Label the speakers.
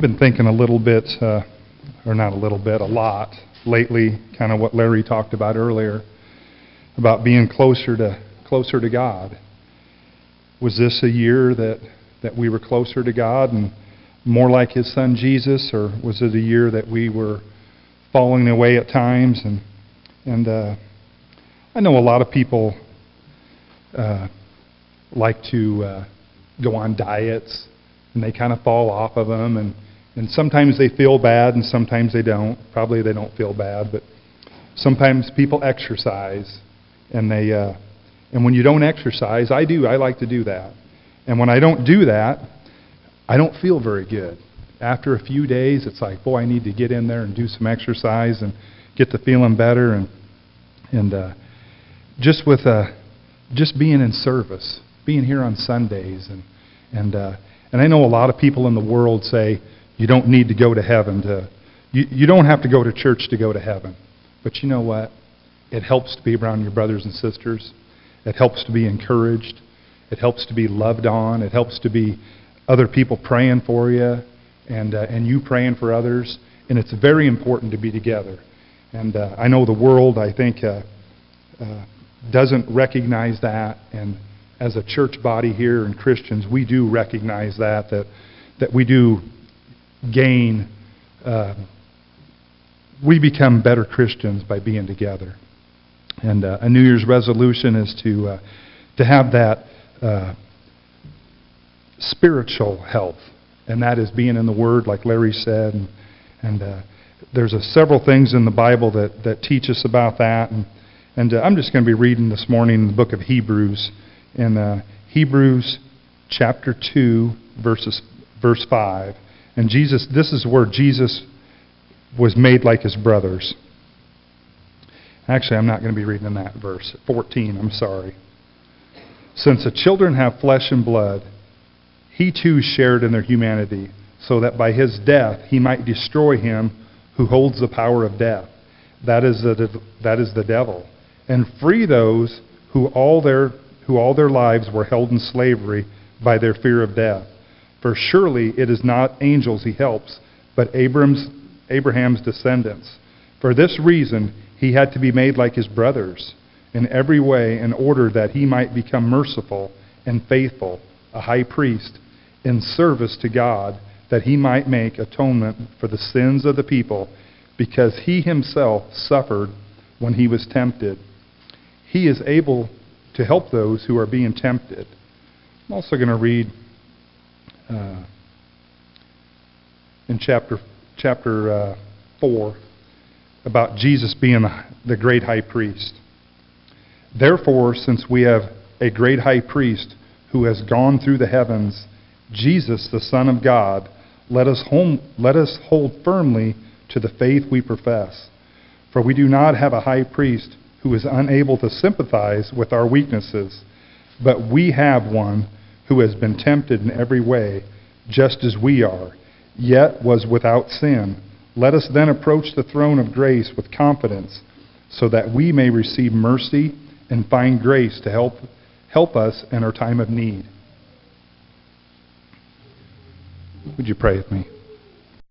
Speaker 1: Been thinking a little bit, or not a little bit, a lot lately, kind of what Larry talked about earlier, about being closer to God. Was this a year that we were closer to God and more like His Son Jesus, or was it a year that we were falling away at times? And I know a lot of people like to go on diets, and they kind of fall off of them, and sometimes they feel bad, and sometimes they don't. Probably they don't feel bad, but sometimes people exercise, and when you don't exercise, I like to do that. And when I don't do that, I don't feel very good. After a few days, it's like, boy, I need to get in there and do some exercise and get to feeling better, and just being in service, being here on Sundays, and I know a lot of people in the world say you don't need to go to heaven you don't have to go to church to go to heaven. But you know what? It helps to be around your brothers and sisters. It helps to be encouraged. It helps to be loved on. It helps to be other people praying for you and you praying for others. And it's very important to be together. And I know the world, I think, doesn't recognize that. And as a church body here and Christians, we do recognize that we do gain, we become better Christians by being together. And a New Year's resolution is to have that spiritual health, and that is being in the Word, like Larry said. And there's several things in the Bible that teach us about that. And I'm just going to be reading this morning in the book of Hebrews. In Hebrews chapter 2, verse 5. And this is where Jesus was made like His brothers. Actually, I'm not going to be reading in that verse. 14, I'm sorry. Since the children have flesh and blood, He too shared in their humanity, so that by His death He might destroy him who holds the power of death. That is the devil. And free those who all their lives were held in slavery by their fear of death. For surely it is not angels He helps, but Abraham's descendants. For this reason He had to be made like His brothers in every way, in order that He might become merciful and faithful, a high priest in service to God, that He might make atonement for the sins of the people, because He Himself suffered when He was tempted. He is able to help those who are being tempted. I'm also going to read in chapter 4 about Jesus being the great high priest. Therefore, since we have a great high priest who has gone through the heavens, Jesus, the Son of God, let us hold firmly to the faith we profess. For we do not have a high priest who is unable to sympathize with our weaknesses, but we have one who has been tempted in every way, just as we are, yet was without sin. Let us then approach the throne of grace with confidence, so that we may receive mercy and find grace to help us in our time of need. Would you pray with me?